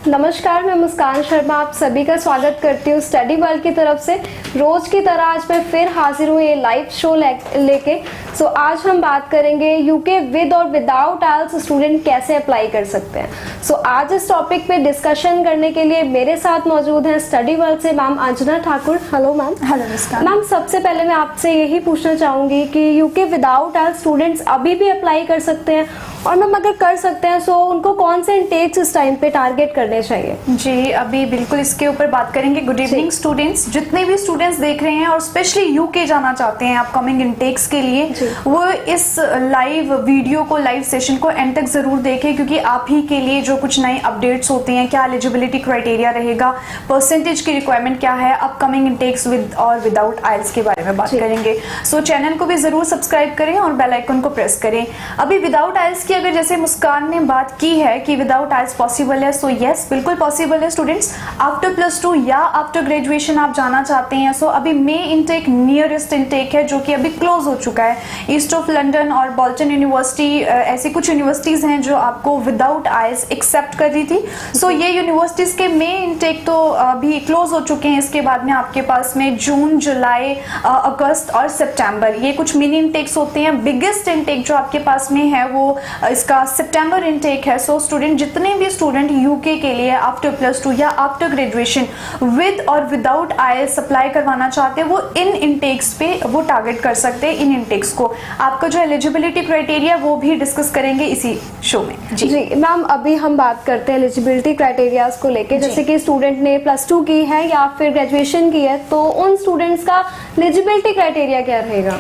नमस्कार, मैं मुस्कान शर्मा आप सभी का स्वागत करती हूँ स्टडी वर्ल्ड की तरफ से। रोज की तरह आज मैं फिर हाजिर हूँ ये लाइव शो लेके। सो आज हम बात करेंगे यूके विद और विदाउट आइल्स स्टूडेंट कैसे अप्लाई कर सकते हैं। सो आज इस टॉपिक पे डिस्कशन करने के लिए मेरे साथ मौजूद हैं स्टडी वर्ल्ड से ma'am Anjana Thakur. Hello ma'am. Hello Muskan. Ma'am, सबसे पहले मैं आपसे यही पूछना चाहूंगी कि यूके विदाउट आइल्स स्टूडेंट्स अभी भी अप्लाई कर सकते हैं, और मैम अगर कर सकते हैं तो उनको कौन से इंटेक्स इस टाइम पे टारगेट करने चाहिए? जी, अभी बिल्कुल इसके ऊपर बात करेंगे। गुड इवनिंग स्टूडेंट्स, जितने भी स्टूडेंट्स देख रहे हैं और स्पेशली यूके जाना चाहते हैं अपकमिंग इंटेक्स के लिए, वो इस लाइव वीडियो को, लाइव सेशन को एंड तक जरूर देखें, क्योंकि आप ही के लिए जो कुछ नए अपडेट्स होते हैं, क्या एलिजिबिलिटी क्राइटेरिया रहेगा, परसेंटेज की रिक्वायरमेंट क्या है, अपकमिंग इंटेक्स विद और विदाउट आइल्स के बारे में बात करेंगे। सो चैनल को भी जरूर सब्सक्राइब करें और बेल आइकन को प्रेस करें। अभी विदाउट आइल्स अगर जैसे मुस्कान ने बात की है कि विदाउट आइल्स पॉसिबल है, सो यस बिल्कुल पॉसिबल है स्टूडेंट्स। आफ्टर +2 या आफ्टर ग्रेजुएशन आप जाना चाहते हैं, सो अभी मे इनटेक नियरेस्ट इनटेक है जो कि अभी क्लोज हो चुका है। ईस्ट ऑफ लंदन और बोल्टन यूनिवर्सिटी, ऐसी कुछ यूनिवर्सिटीज हैं जो आपको विदाउट आइल्स एक्सेप्ट कर रही थी। सो ये यूनिवर्सिटीज के मे इनटेक तो अभी क्लोज हो चुके हैं। इसके बाद में आपके पास में जून, जुलाई, अगस्त और सितंबर, ये कुछ मिनी इनटेक्स होते हैं। बिगेस्ट इनटेक जो आपके पास में है वो इसका सितंबर इनटेक है। सो स्टूडेंट, जितने भी स्टूडेंट यूके के लिए आफ्टर +2 या आफ्टर ग्रेजुएशन विद और विदाउट आइल्स अप्लाई करवाना चाहते हैं, वो इन इनटेक्स पे वो टारगेट कर सकते हैं। इन इनटेक्स को आपका जो एलिजिबिलिटी क्राइटेरिया वो भी डिस्कस करेंगे इसी शो में। जी मैम, अभी हम बात करते हैं एलिजिबिलिटी क्राइटेरियाज को लेके। जैसे कि स्टूडेंट ने +2 की है या फिर ग्रेजुएशन की है, तो उन स्टूडेंट्स का एलिजिबिलिटी क्राइटेरिया क्या रहेगा?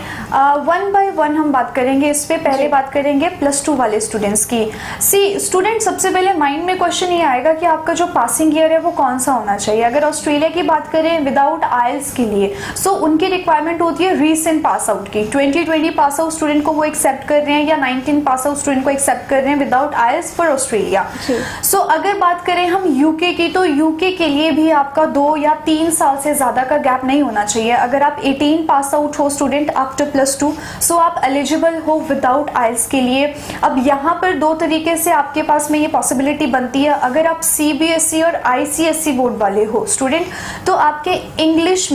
1 बाय 1 हम बात करेंगे इस पे। पहले बात करेंगे +2 वाले स्टूडेंट्स की। सी स्टूडेंट, सबसे पहले माइंड में क्वेश्चन ये आएगा कि आपका जो पासिंग ईयर है वो कौन सा होना चाहिए। अगर ऑस्ट्रेलिया की बात करें विदाउट आइल्स के लिए, सो उनकी रिक्वायरमेंट होती है रीसेंट पास आउट की। 2020 पास आउट स्टूडेंट को वो एक्सेप्ट कर रहे हैं, या 19 पास आउट स्टूडेंट को एक्सेप्ट कर रहे हैं विदाउट आइल्स फॉर ऑस्ट्रेलिया। सो अगर बात करें हम यूके की, तो यूके के लिए भी आपका 2 या 3 साल से ज्यादा का गैप नहीं होना चाहिए। अगर आप 18 पास आउट हो स्टूडेंट आफ्टर +2, सो आप एलिजिबल हो विदाउट आइल्स के लिए। अब यहाँ पर 2 तरीके से आपके पास में ये पॉसिबिलिटी बनती है। अगर आप CBSE और ICSE बोर्ड वाले हो स्टूडेंट, तो आपके इंग्लिश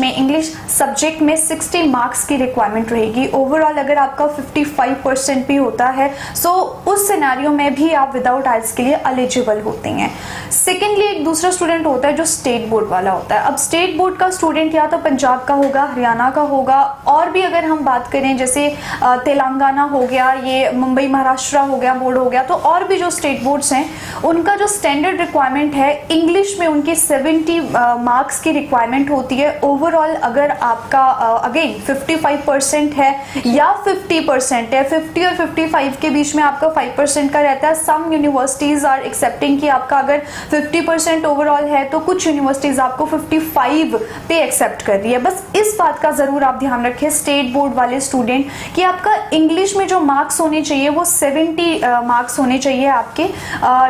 सब्जेक्ट में 60 मार्क्स की रिक्वायरमेंट रहेगी। ओवरऑल अगर आपका 55% भी होता है, सो उस सिनेरियो में भी आप विदाउट आइल्स के लिए एलिजिबल होते हैं। सेकेंडली, एक दूसरा स्टूडेंट होता है जो स्टेट बोर्ड वाला होता है। अब स्टेट बोर्ड का स्टूडेंट या तो पंजाब का होगा, हरियाणा का होगा, और भी अगर हम बात करें जैसे तेलंगाना हो गया, ये मुंबई महाराष्ट्र हो गया, बोर्ड हो गया, तो और भी जो स्टेट बोर्ड्स हैं उनका जो स्टैंडर्ड रिक्वायरमेंट है इंग्लिश में, उनकी 70 मार्क्स की रिक्वायरमेंट होती है। ओवरऑल अगर आपका अगेन 55% है या 50% है, 50 और 55 के बीच में आपका 5% का रहता है। सम यूनिवर्सिटीज आर एक्सेप्टिंग कि आपका अगर 50% ओवरऑल है तो कुछ यूनिवर्सिटीज आपको 55 पे एक्सेप्ट कर रही है। बस इस बात का जरूर आप ध्यान रखें स्टेट बोर्ड वाले स्टूडेंट, कि आपका इंग्लिश में जो मार्क्स होने चाहिए वो 70 मार्क्स होने चाहिए। आपके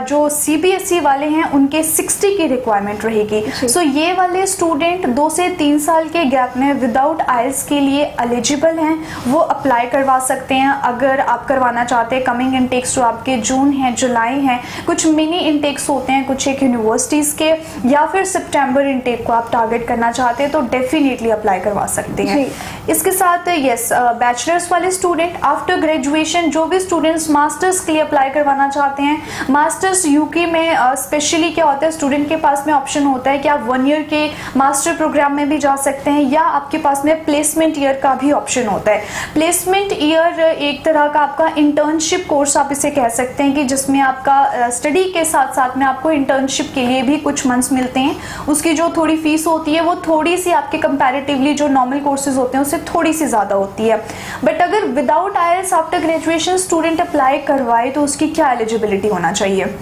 जो CBSE वाले हैं उनके 60 की रिक्वायरमेंट रहेगी। सो ये वाले स्टूडेंट 2 से 3 साल के गैप में विदाउट आइल्स के लिए एलिजिबल हैं, वो अप्लाई करवा सकते हैं। अगर आप करवाना चाहते हैं कमिंग इनटेक्स जो आपके जून है, जुलाई हैं, कुछ मिनी इनटेक्स होते हैं कुछ एक यूनिवर्सिटीज के, या फिर सितंबर इनटेक को आप टारगेट करना चाहते हैं, तो डेफिनेटली अप्लाई करवा सकते हैं। इसके साथ यस, बैचलर्स वाले स्टूडेंट आफ्टर ग्रेजुएशन, जो भी स्टूडेंट्स मास्टर्स के लिए अप्लाई करवाना चाहते हैं, मास्टर्स यूके में स्पेशली क्या होता है, स्टूडेंट के पास में ऑप्शन होता है कि आप 1 ईयर के मास्टर प्रोग्राम में भी जा सकते हैं, या आपके पास में प्लेसमेंट ईयर का भी ऑप्शन होता है। प्लेसमेंट ईयर एक तरह का आपका इंटर्नशिप कोर्स आप इसे कह सकते हैं, कि जिसमें आपका स्टडी के साथ साथ में आपको इंटर्नशिप के लिए भी कुछ मंथ्स मिलते हैं। उसकी जो थोड़ी फीस होती है वो थोड़ी सी आपके कंपैरेटिवली जो नॉर्मल कोर्सेज होते हैं उससे थोड़ी सी ज्यादा होती है। बट अगर विदाउट आइल्स आफ्टर ग्रेजुएशन स्टूडेंट अप्लाई करवाए तो उसकी क्या एलिजिबिलिटी होना चाहिए?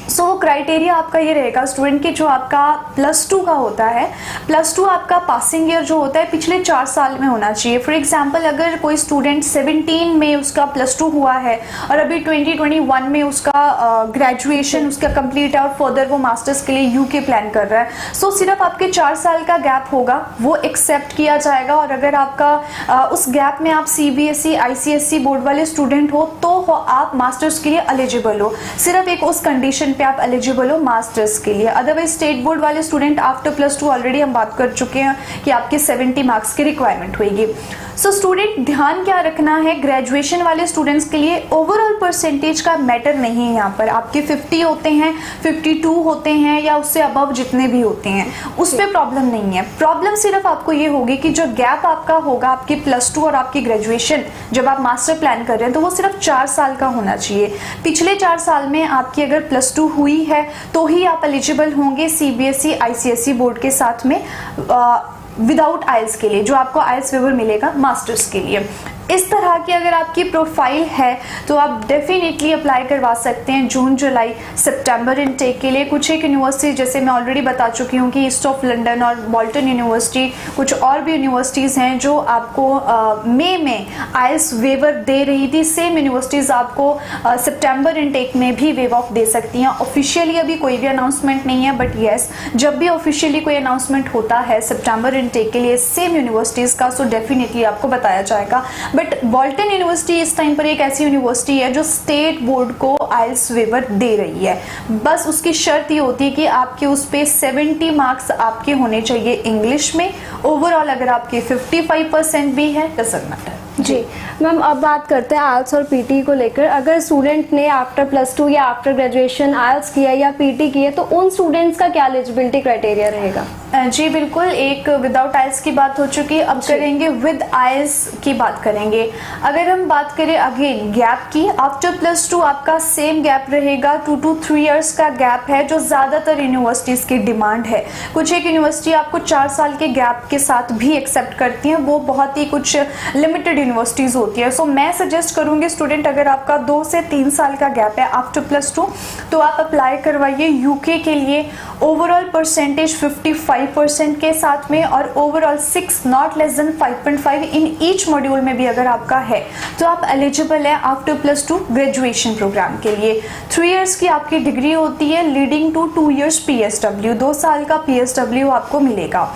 सो क्राइटेरिया आपका ये रहेगा स्टूडेंट की, जो आपका +2 का होता है, +2 आपका पासिंग ईयर जो होता है पिछले 4 साल में होना चाहिए। फॉर एग्जांपल, अगर कोई स्टूडेंट 17 में उसका +2 हुआ है और अभी 2021 में उसका ग्रेजुएशन उसका कंप्लीट है और फर्दर वो मास्टर्स के लिए यूके प्लान कर रहा है, सो सिर्फ आपके 4 साल का गैप होगा, वो एक्सेप्ट किया जाएगा। और अगर आपका उस गैप में आप CBSE ICSE बोर्ड वाले स्टूडेंट हो तो आप मास्टर्स के लिए एलिजिबल हो, सिर्फ एक उस कंडीशन पे आप एलिजिबल हो मास्टर्स के लिए। अदरवाइज स्टेट बोर्ड वाले स्टूडेंट आफ्टर +2 ऑलरेडी हम बात कर चुके हैं कि आपके 70 मार्क्स की रिक्वायरमेंट होगी। सो स्टूडेंट ध्यान क्या रखना है, ग्रेजुएशन वाले स्टूडेंट्स के लिए ओवरऑल परसेंटेज का मैटर नहीं है। यहाँ पर आपके 50 होते हैं, 52 होते हैं या उससे अबव जितने भी होते हैं, उस पर प्रॉब्लम नहीं है। प्रॉब्लम सिर्फ आपको ये होगी कि जो गैप आपका होगा आपकी +2 और आपकी ग्रेजुएशन जब आप मास्टर प्लान कर रहे हैं तो वो सिर्फ 4 साल का होना चाहिए। पिछले 4 साल में आपकी अगर +2 हुई है तो ही आप एलिजिबल होंगे CBSE ICSE बोर्ड के साथ में विदाउट आइल्स के लिए, जो आपको आइल्स वेवर मिलेगा मास्टर्स के लिए। इस तरह की अगर आपकी प्रोफाइल है तो आप डेफिनेटली अप्लाई करवा सकते हैं जून जुलाई सितंबर इनटेक के लिए। कुछ एक यूनिवर्सिटी जैसे मैं ऑलरेडी बता चुकी हूँ कि ईस्ट ऑफ लंदन और बोल्टन यूनिवर्सिटी, कुछ और भी यूनिवर्सिटीज़ हैं जो आपको मई में आइल्स वेवर दे रही थी। सेम यूनिवर्सिटीज़ आपको सितंबर इनटेक में भी वेव ऑफ दे सकती हैं। ऑफिशियली अभी कोई भी अनाउंसमेंट नहीं है, बट येस जब भी ऑफिशियली कोई अनाउंसमेंट होता है सितंबर इनटेक के लिए सेम यूनिवर्सिटीज़ का, सो डेफिनेटली आपको बताया जाएगा। बट बोल्टन यूनिवर्सिटी इस टाइम पर एक ऐसी यूनिवर्सिटी है जो स्टेट बोर्ड को आइल्स वेवर दे रही है। बस उसकी शर्त ये होती है कि आपके उस पे 70 मार्क्स आपके होने चाहिए इंग्लिश में। ओवरऑल अगर आपके 55% भी है डजंट मैटर। जी मैम, अब बात करते हैं आइल्स और पीटी को लेकर। अगर स्टूडेंट ने आफ्टर +2 या आफ्टर ग्रेजुएशन आइल्स किया या पीटी किया तो उन स्टूडेंट्स का क्या एलिजिबिलिटी क्राइटेरिया रहेगा? जी बिल्कुल, एक विदाउट आइल्स की बात हो चुकी है, अब करेंगे विद आइल्स की बात करेंगे। अगर हम बात करें अगेन गैप की, आफ्टर +2 आपका सेम गैप रहेगा, 2 to 3 इयर्स का गैप है जो ज़्यादातर यूनिवर्सिटीज़ की डिमांड है। कुछ एक यूनिवर्सिटी आपको 4 साल के गैप के साथ भी एक्सेप्ट करती हैं, वो बहुत ही कुछ लिमिटेड यूनिवर्सिटीज़ होती है। सो मैं सजेस्ट करूँगी स्टूडेंट अगर आपका 2 से 3 साल का गैप है आफ्टर +2 तो आप अप्लाई करवाइए यूके के लिए। ओवरऑल परसेंटेज 55% के साथ में और overall 6 not less than 5.5 in each module में भी अगर आपका है तो आप एलिजिबल है आफ्टर +2 ग्रेजुएशन प्रोग्राम के लिए। 3 इयर्स की आपकी डिग्री होती है लीडिंग टू 2 इयर्स PSW, 2 साल का PSW आपको मिलेगा।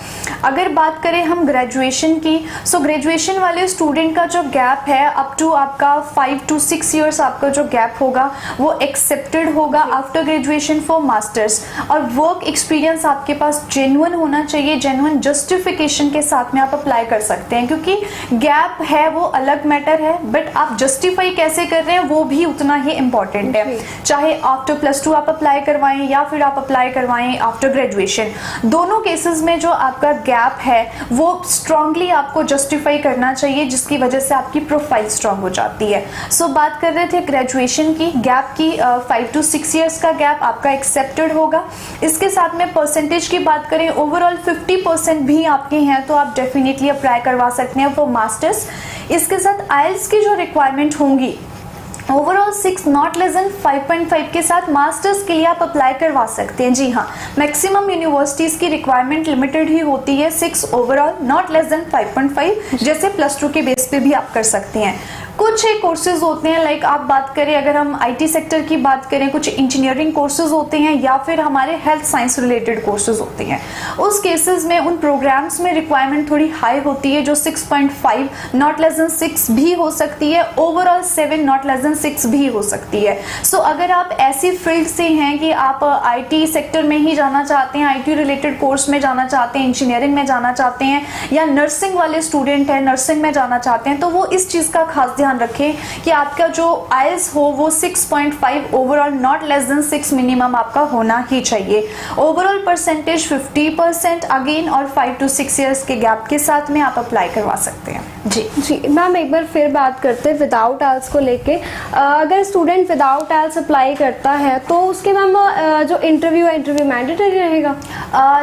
अगर बात करें हम ग्रेजुएशन की, सो ग्रेजुएशन वाले स्टूडेंट का जो गैप है अप टू आपका 5 to 6 इयर्स आपका जो गैप होगा वो एक्सेप्टेड होगा आफ्टर ग्रेजुएशन फॉर मास्टर्स। और वर्क एक्सपीरियंस आपके पास जेन्युइन होना चाहिए, जेन्युइन जस्टिफिकेशन के साथ में आप अप्लाई कर सकते हैं, क्योंकि गैप है वो अलग मैटर है बट आप जस्टिफाई कैसे कर रहे हैं वो भी उतना ही इंपॉर्टेंट है। चाहे आफ्टर +2 आप अप्लाई करवाएं या फिर आप अप्लाई करवाएं आफ्टर ग्रेजुएशन, दोनों केसेस में जो आपका गैप है वो स्ट्रांगली आपको जस्टिफाई करना चाहिए, जिसकी वजह से आपकी प्रोफाइल स्ट्रांग हो जाती है। सो बात कर रहे थे ग्रेजुएशन की, गैप की 5 to 6 इयर्स का गैप आपका एक्सेप्टेड होगा। इसके साथ में परसेंटेज की बात करें, ओवरऑल 50% भी आपके हैं तो आप डेफिनेटली अप्लाई करवा सकते हैं फॉर मास्टर्स। इसके साथ आइल्स की जो रिक्वायरमेंट होंगी ओवरऑल 6 नॉट लेस देन 5.5 के साथ मास्टर्स के लिए आप अप्लाई करवा सकते हैं। जी हाँ, मैक्सिमम यूनिवर्सिटीज की रिक्वायरमेंट लिमिटेड ही होती है 6 ओवरऑल नॉट लेस देन 5.5, जैसे +2 के बेस पे भी आप कर सकते हैं। कुछ एक कोर्सेज होते हैं लाइक आप बात करें अगर हम IT सेक्टर की बात करें, कुछ इंजीनियरिंग कोर्सेज होते हैं या फिर हमारे हेल्थ साइंस रिलेटेड कोर्सेज होते हैं, उस केसेस में उन प्रोग्राम्स में रिक्वायरमेंट थोड़ी हाई होती है जो 6.5 नॉट लेस देन 6 भी हो सकती है, ओवरऑल 7 नॉट लेस देन 6 भी हो सकती है। सो अगर आप ऐसी फील्ड से हैं कि आप IT सेक्टर में ही जाना चाहते हैं, IT रिलेटेड कोर्स में जाना चाहते हैं, इंजीनियरिंग में जाना चाहते हैं या नर्सिंग वाले स्टूडेंट हैं नर्सिंग में जाना चाहते हैं, तो वो इस चीज़ का खास ध्यान रखें कि आपका जो आइल्स हो वो 6.5 overall not less than 6 minimum आपका होना ही चाहिए। ओवरऑल परसेंटेज 50% अगेन और 5 to 6 इयर्स के गैप के साथ में आप अप्लाई करवा सकते हैं। जी मैम, एक बार फिर बात करते हैं विदाउट आइल्स को लेके। अगर स्टूडेंट विदाउट आइल्स अप्लाई करता है तो उसके मैम जो इंटरव्यू मैंडेटरी रहेगा?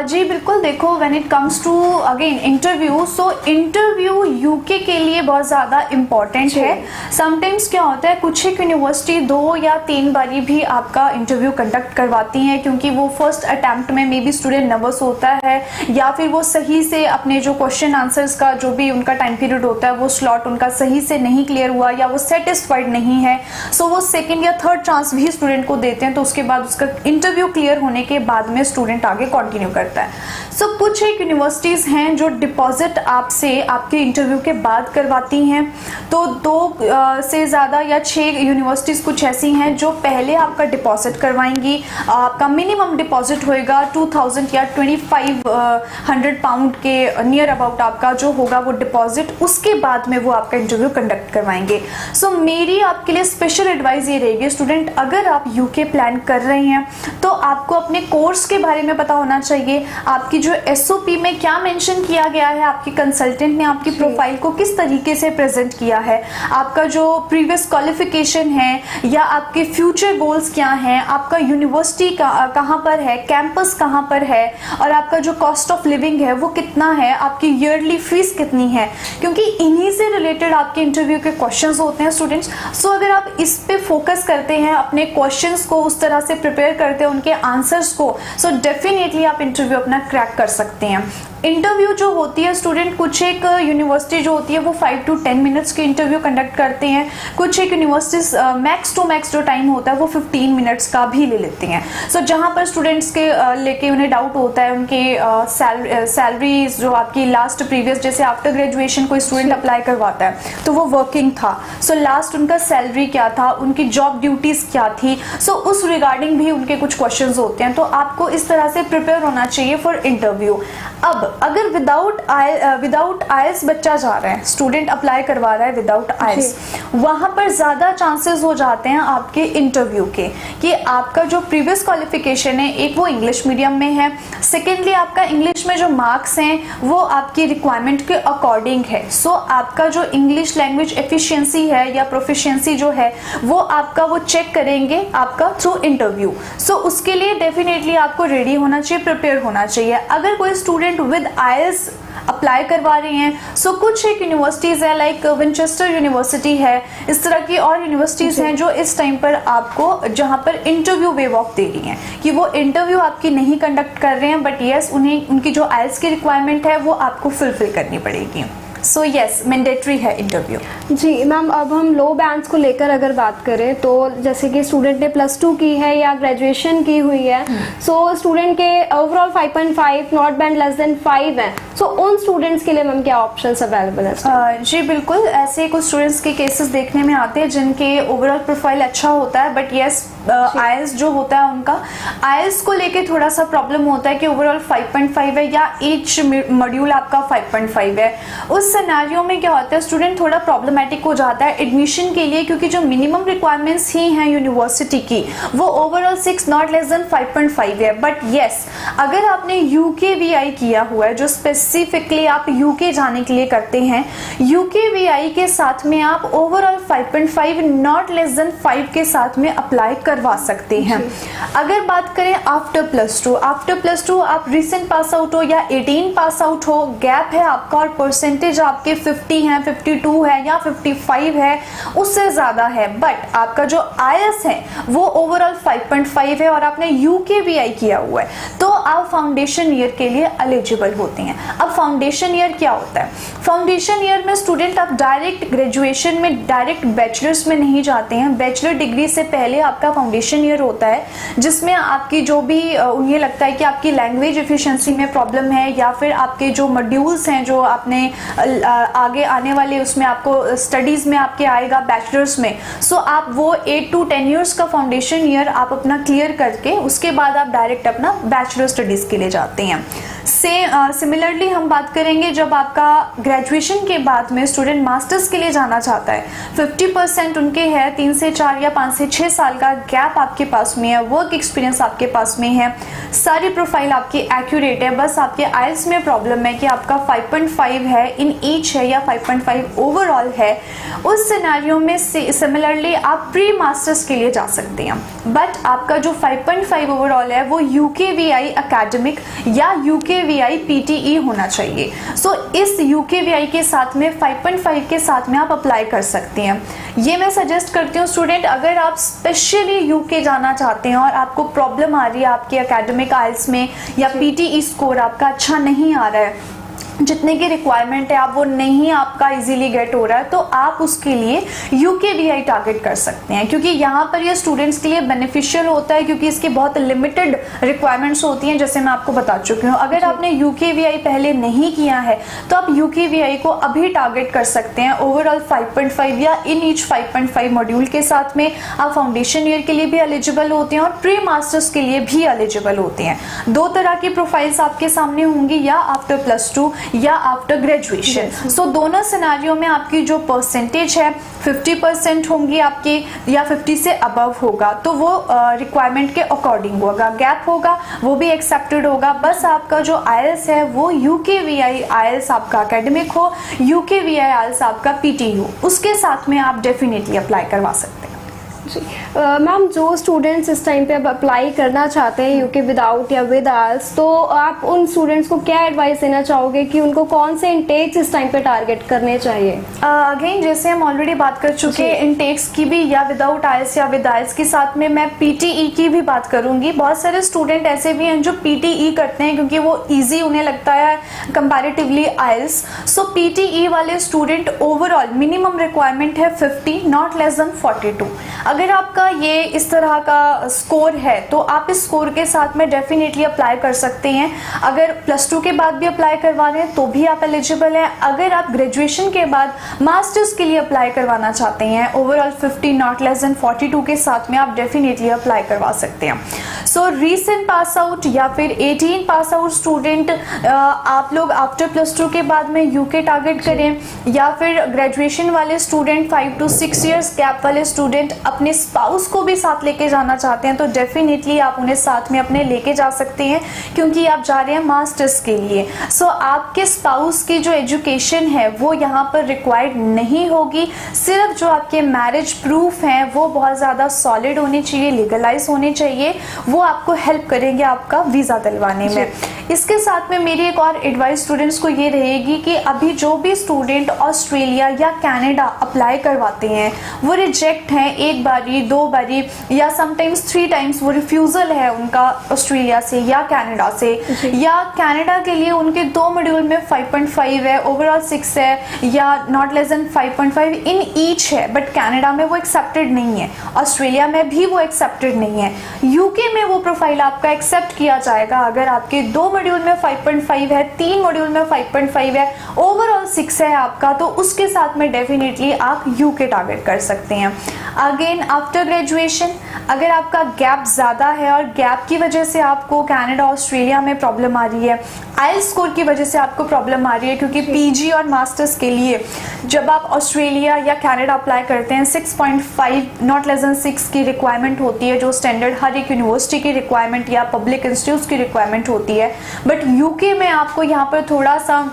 जी बिल्कुल, देखो when it comes to again interview, so interview UK के लिए बहुत ज़्यादा इम्पॉर्टेंट है। समटाइम्स क्या होता है कुछ एक यूनिवर्सिटी 2 या 3 बारी भी आपका इंटरव्यू कंडक्ट करवाती हैं, क्योंकि वो फर्स्ट अटैम्प्ट में मे बी स्टूडेंट नर्वस होता है या फिर वो सही से अपने जो क्वेश्चन आंसर्स का जो भी उनका टाइम पीरियड होता है वो स्लॉट उनका सही से नहीं क्लियर हुआ या वो सेटिस्फाइड नहीं है, है सो वो सेकेंड या थर्ड चांस भी स्टूडेंट को देते हैं, तो उसके बाद उसका इंटरव्यू क्लियर होने के बाद में स्टूडेंट आगे कंटिन्यू करता है। सो कुछ एक यूनिवर्सिटीज हैं जो डिपॉजिट आपसे आपके इंटरव्यू के बाद करवाती हैं, तो 2 से ज़्यादा या 6 यूनिवर्सिटीज़ कुछ ऐसी हैं जो पहले आपका डिपॉजिट करवाएंगी। आपका मिनिमम डिपॉजिट होएगा 2000 या 2500 पाउंड के नियर अबाउट आपका जो होगा वो डिपॉजिट, उसके बाद में वो आपका इंटरव्यू कंडक्ट करवाएंगे। सो मेरी आपके लिए स्पेशल एडवाइस ये रहेगी स्टूडेंट, अगर आप यूके प्लान कर रहे हैं तो आपको अपने कोर्स के बारे में पता होना चाहिए, आपकी जो एसओपी में क्या मेंशन किया गया है, आपकी कंसल्टेंट ने आपकी प्रोफाइल को किस तरीके से प्रेजेंट किया है, आपका जो प्रीवियस क्वालिफिकेशन है या आपके फ्यूचर गोल्स क्या हैं, आपका यूनिवर्सिटी कहाँ पर है, कैंपस कहाँ पर है, और आपका जो कॉस्ट ऑफ लिविंग है वो कितना है, आपकी ईयरली फीस कितनी है, क्योंकि इन्हीं से रिलेटेड आपके इंटरव्यू के क्वेश्चंस होते हैं स्टूडेंट्स। सो अगर आप इस पे फोकस करते हैं, अपने क्वेश्चंस को उस तरह से प्रिपेयर करते हैं, उनके आंसर्स को, सो डेफिनेटली आप इंटरव्यू अपना क्रैक कर सकते हैं। इंटरव्यू जो होती है स्टूडेंट, कुछ एक यूनिवर्सिटी जो होती है वो 5 to 10 मिनट्स की इंटरव्यू कंडक्ट करते हैं, कुछ एक यूनिवर्सिटीज मैक्स टू मैक्स जो टाइम होता है वो 15 मिनट्स का भी ले लेते हैं। सो जहाँ पर स्टूडेंट्स के लेके उन्हें डाउट होता है, उनके सैलरीज जो आपकी लास्ट प्रीवियस, जैसे आफ्टर ग्रेजुएशन कोई स्टूडेंट अप्लाई करवाता है तो वो वर्किंग था, सो लास्ट उनका सैलरी क्या था, उनकी जॉब ड्यूटीज क्या थी, सो उस रिगार्डिंग भी उनके कुछ क्वेश्चन होते हैं, तो आपको इस तरह से प्रिपेयर होना चाहिए फॉर इंटरव्यू। अब अगर विदाउट आइल्स बच्चा जा रहा है, स्टूडेंट अप्लाई करवा रहा है विदाउट आइल्स, वहां पर ज्यादा चांसेस हो जाते हैं आपके इंटरव्यू के कि आपका जो प्रीवियस क्वालिफिकेशन है, एक वो इंग्लिश मीडियम में है, सेकेंडली आपका इंग्लिश में जो मार्क्स हैं वो आपकी रिक्वायरमेंट के अकॉर्डिंग है। सो आपका जो इंग्लिश लैंग्वेज एफिशिएंसी है या प्रोफिशिएंसी जो है वो आपका वो चेक करेंगे आपका थ्रू इंटरव्यू। सो उसके लिए डेफिनेटली आपको रेडी होना चाहिए, प्रिपेयर होना चाहिए। अगर कोई स्टूडेंट विद आइल्स अप्लाई करवा रहे हैं, सो कुछ एक यूनिवर्सिटीज है लाइक विंचेस्टर यूनिवर्सिटी है, इस तरह की और यूनिवर्सिटीज हैं जो इस टाइम पर आपको जहां पर इंटरव्यू वेव ऑफ दे रही हैं कि वो इंटरव्यू आपकी नहीं कंडक्ट कर रहे हैं, बट यस उन्हें उनकी जो आइल्स की रिक्वायरमेंट है वो आपको फुलफिल करनी पड़ेगी। सो यस मैंडेटरी है इंटरव्यू। जी मैम, अब हम लो बैंड्स को लेकर अगर बात करें तो जैसे कि स्टूडेंट ने +2 की है या ग्रेजुएशन की हुई है, सो स्टूडेंट के overall 5.5, not band less than 5 है, सो उन स्टूडेंट्स के लिए मैम क्या ऑप्शंस अवेलेबल है? जी बिल्कुल, ऐसे कुछ स्टूडेंट्स के केसेस देखने में आते हैं जिनके ओवरऑल प्रोफाइल अच्छा होता है, बट यस आइल्स जो होता है उनका आइल्स को लेके थोड़ा सा प्रॉब्लम होता है कि ओवरऑल 5.5 है या ईच मॉड्यूल आपका 5.5 है। उस सिनेरियो में क्या होता है, स्टूडेंट थोड़ा प्रॉब्लमेटिक हो जाता है एडमिशन के लिए, क्योंकि जो मिनिमम रिक्वायरमेंट्स ही हैं यूनिवर्सिटी की वो ओवरऑल 6 नॉट लेस देन 5.5 है। बट यस अगर आपने UKVI किया हुआ है, जो स्पेसिफिकली आप यूके जाने के लिए करते हैं, UKVI के साथ में आप ओवरऑल 5.5 नॉट लेस देन 5 के साथ में अप्लाई करवा सकते हैं। अगर बात करें आफ्टर प्लस टू आप रिसेंट पास आउट हो या 18 पास आउट हो, गैप है आपका और परसेंटेज आपके 50 है, 52 है या 55 है, उससे ज्यादा है, बट आपका जो आईएस है वो ओवरऑल 5.5 है और आपने UKVI किया हुआ है, तो आप फाउंडेशन ईयर के लिए एलिजिबल होते हैं। अब फाउंडेशन ईयर क्या होता है? फाउंडेशन ईयर में स्टूडेंट आप डायरेक्ट ग्रेजुएशन में डायरेक्ट बैचलर्स में नहीं जाते हैं, बैचलर डिग्री से पहले आपका फाउंडेशन ईयर होता है, जिसमें आपकी जो भी उन्हें लगता है कि आपकी लैंग्वेज एफिशिएंसी में प्रॉब्लम है या फिर आपके जो मॉड्यूल्स हैं जो आपने आगे आने वाले उसमें आपको स्टडीज में आपके आएगा बैचलर्स में, सो आप वो 8 to 10 ईयर्स का फाउंडेशन ईयर आप अपना क्लियर करके उसके बाद आप डायरेक्ट अपना बैचलर स्टडीज के लिए जाते हैं। सिमिलरली हम बात करेंगे जब आपका ग्रेजुएशन के बाद में स्टूडेंट मास्टर्स के लिए जाना चाहता है, 50% उनके है 3 से 4 या 5 से 6 साल का गैप आपके पास में है, वर्क एक्सपीरियंस आपके पास में है, सारी प्रोफाइल आपकी एक्यूरेट है, बस आपके आइल्स में प्रॉब्लम है कि आपका 5.5 है इन ईच है या 5.5 ओवरऑल है। उस सिनेरियो में सिमिलरली आप प्री मास्टर्स के लिए जा सकते हैं, बट आपका जो 5.5 ओवरऑल है वो UKVI एकेडमिक या UKVI PTE होना चाहिए। सो इस UKVI के साथ में 5.5 के साथ में आप अप्लाई कर सकते हैं। ये मैं सजेस्ट करती हूँ स्टूडेंट, अगर आप स्पेशली UK जाना चाहते हैं और आपको प्रॉब्लम आ रही है आपके एकेडमिक आइल्स में या PTE स्कोर आपका अच्छा नहीं आ रहा है, जितने की रिक्वायरमेंट है आप वो नहीं आपका इजीली गेट हो रहा है, तो आप उसके लिए UKVI टारगेट कर सकते हैं, क्योंकि यहाँ पर ये स्टूडेंट्स के लिए बेनिफिशियल होता है, क्योंकि इसकी बहुत लिमिटेड रिक्वायरमेंट्स होती हैं, जैसे मैं आपको बता चुकी हूँ। अगर आपने UKVI पहले नहीं किया है तो आप UKVI को अभी टारगेट कर सकते हैं ओवरऑल 5.5 या इन ईच 5.5 मॉड्यूल के साथ में। आप फाउंडेशन ईयर के लिए भी एलिजिबल होते हैं और प्री मास्टर्स के लिए भी एलिजिबल होते हैं। दो तरह की प्रोफाइल्स आपके सामने होंगी, या आफ्टर +2 या आफ्टर ग्रेजुएशन। सो दोनों सिनेरियो में आपकी जो परसेंटेज है 50% होंगी आपकी, या 50 से अबव होगा, तो वो रिक्वायरमेंट के अकॉर्डिंग होगा। गैप होगा वो भी एक्सेप्टेड होगा। बस आपका जो IELTS है वो UKVI IELTS आपका एकेडमिक हो, UKVI IELTS आपका PTU, उसके साथ में आप डेफिनेटली अप्लाई करवा सकते हैं। जी मैम, जो स्टूडेंट्स इस टाइम पे अब अप्लाई करना चाहते हैं UK विदाउट या विद IELTS, तो आप उन स्टूडेंट्स को क्या एडवाइस देना चाहोगे कि उनको कौन से इनटेक्स इस टाइम पे टारगेट करने चाहिए? अगेन जैसे हम ऑलरेडी बात कर चुके हैं इनटेक्स की भी, या विदाउट IELTS या विद IELTS के साथ में मैं PTE की भी बात करूंगी। बहुत सारे स्टूडेंट ऐसे भी हैं जो PTE करते हैं क्योंकि वो ईजी उन्हें लगता है कंपैरेटिवली IELTS। सो PTE वाले स्टूडेंट ओवरऑल मिनिमम रिक्वायरमेंट है 50, नॉट लेस देन 42। अगर आपका ये इस तरह का स्कोर है तो आप इस स्कोर के साथ में डेफिनेटली अप्लाई कर सकते हैं। अगर +2 के बाद भी अप्लाई करवा रहे हैं तो भी आप एलिजिबल हैं। अगर आप ग्रेजुएशन के बाद मास्टर्स के लिए अप्लाई करवाना चाहते हैं ओवरऑल 50 नॉट लेस देन 42 के साथ में, आप डेफिनेटली अप्लाई करवा सकते हैं। सो रीसेंट पास आउट या फिर 18 पास आउट स्टूडेंट, आप लोग आफ्टर +2 के बाद में UK टारगेट करें, या फिर ग्रेजुएशन वाले स्टूडेंट 5 to 6 ईयर्स गैप वाले स्टूडेंट अपने स्पाउस को भी साथ लेके जाना चाहते हैं तो डेफिनेटली आप उन्हें साथ में अपने लेके जा सकते हैं, क्योंकि आप जा रहे हैं मास्टर्स के लिए। सो आपके स्पाउस की जो एजुकेशन है वो यहाँ पर रिक्वायर्ड नहीं होगी। सिर्फ जो आपके मैरिज प्रूफ हैं वो बहुत ज़्यादा सॉलिड होने चाहिए, लीगलाइज होने चाहिए, वो आपको हेल्प करेंगे आपका वीज़ा दिलवाने में। इसके साथ में मेरी एक और एडवाइस स्टूडेंट्स को ये रहेगी कि अभी जो भी स्टूडेंट ऑस्ट्रेलिया या कनाडा अप्लाई करवाते हैं वो रिजेक्ट हैं, एक बारी 2 बारी या समटाइम्स 3 टाइम्स वो रिफ्यूजल है उनका ऑस्ट्रेलिया से या कनाडा से, या कनाडा के लिए उनके 2 मॉड्यूल में 5.5 है, ओवरऑल 6 है, या not less than 5.5 in each है, बट कनाडा में वो एक्सेप्टेड नहीं है, ऑस्ट्रेलिया में भी वो एक्सेप्टेड नहीं है। UK में वो प्रोफाइल आपका एक्सेप्ट किया जाएगा अगर आपके 2 मॉड्यूल में 5.5 है, 3 मॉड्यूल में 5.5 है, ओवरऑल 6 है आपका, तो उसके साथ में डेफिनेटली आप UK टारगेट कर सकते हैं। अगेन आफ्टर ग्रेजुएशन अगर आपका गैप ज़्यादा है और गैप की वजह से आपको कनाडा ऑस्ट्रेलिया में प्रॉब्लम आ रही है, IELTS स्कोर की वजह से आपको प्रॉब्लम आ रही है, क्योंकि PG और मास्टर्स के लिए जब आप ऑस्ट्रेलिया या कनाडा अप्लाई करते हैं 6.5 नॉट लेस देन 6 की रिक्वायरमेंट होती है, जो स्टैंडर्ड हर एक यूनिवर्सिटी की रिक्वायरमेंट या पब्लिक इंस्टीट्यूट्स की रिक्वायरमेंट होती है। बट UK में आपको यहाँ पर थोड़ा सा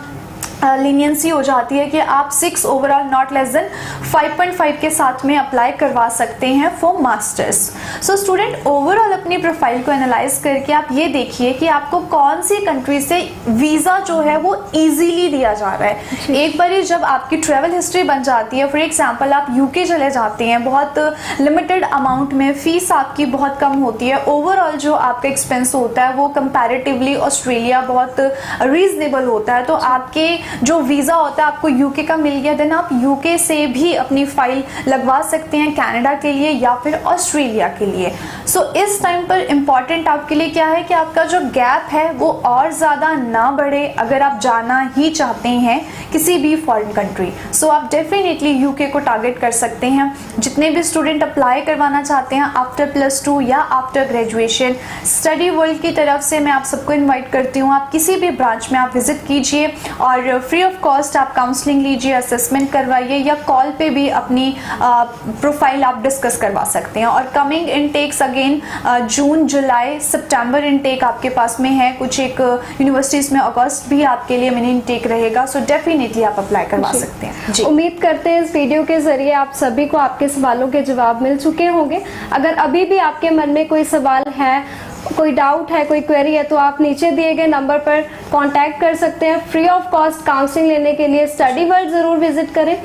लीनियंसी हो जाती है कि आप 6 ओवरऑल नॉट लेस देन 5.5 के साथ में अप्लाई करवा सकते हैं for masters. So student overall अपनी प्रोफाइल को एनालाइज करके आप ये देखिए कि आपको कौन सी कंट्री से वीज़ा जो है वो इजीली दिया जा रहा है। एक बार जब आपकी ट्रैवल हिस्ट्री बन जाती है, फॉर एग्जांपल आप UK चले जाते हैं, बहुत लिमिटेड अमाउंट में, फीस आपकी बहुत कम होती है, ओवरऑल जो आपका एक्सपेंस होता है वो कंपैरेटिवली ऑस्ट्रेलिया बहुत रीजनेबल होता है, तो आपके जो वीज़ा होता है आपको UK का मिल गया, देन आप UK से भी अपनी फाइल लगवा सकते हैं कनाडा के लिए या फिर ऑस्ट्रेलिया के लिए। सो इस टाइम पर इम्पॉर्टेंट आपके लिए क्या है कि आपका जो गैप है वो और ज़्यादा ना बढ़े अगर आप जाना ही चाहते हैं किसी भी फॉरेन कंट्री। सो आप डेफिनेटली UK को टारगेट कर सकते हैं। जितने भी स्टूडेंट अप्लाई करवाना चाहते हैं आफ्टर +2 या आफ्टर ग्रेजुएशन, स्टडी वर्ल्ड की तरफ से मैं आप सबको इन्वाइट करती हूँ, आप किसी भी ब्रांच में आप विजिट कीजिए और फ्री ऑफ कॉस्ट आप काउंसलिंग लीजिए, असेसमेंट करवाइए, या कॉल पे भी अपनी प्रोफाइल आप डिस्कस करवा सकते हैं। और कमिंग इनटेक्स अगेन जून, जुलाई, सितंबर इनटेक आपके पास में है, कुछ एक यूनिवर्सिटीज़ में अगस्त भी आपके लिए मिनी इनटेक रहेगा। सो डेफिनेटली आप अप्लाई करवा सकते हैं। उम्मीद करते हैं इस वीडियो के जरिए आप सभी को आपके सवालों के जवाब मिल चुके होंगे। अगर अभी भी आपके मन में कोई सवाल है, कोई डाउट है, कोई क्वेरी है, तो आप नीचे दिए गए नंबर पर कांटेक्ट कर सकते हैं। फ्री ऑफ कॉस्ट काउंसलिंग लेने के लिए स्टडी वर्ल्ड ज़रूर विजिट करें।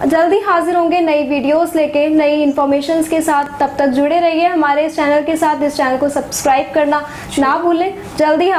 जल्दी हाजिर होंगे नई वीडियोस लेके, नई इन्फॉर्मेशंस के साथ। तब तक जुड़े रहिए हमारे इस चैनल के साथ। इस चैनल को सब्सक्राइब करना ना भूलें। जल्दी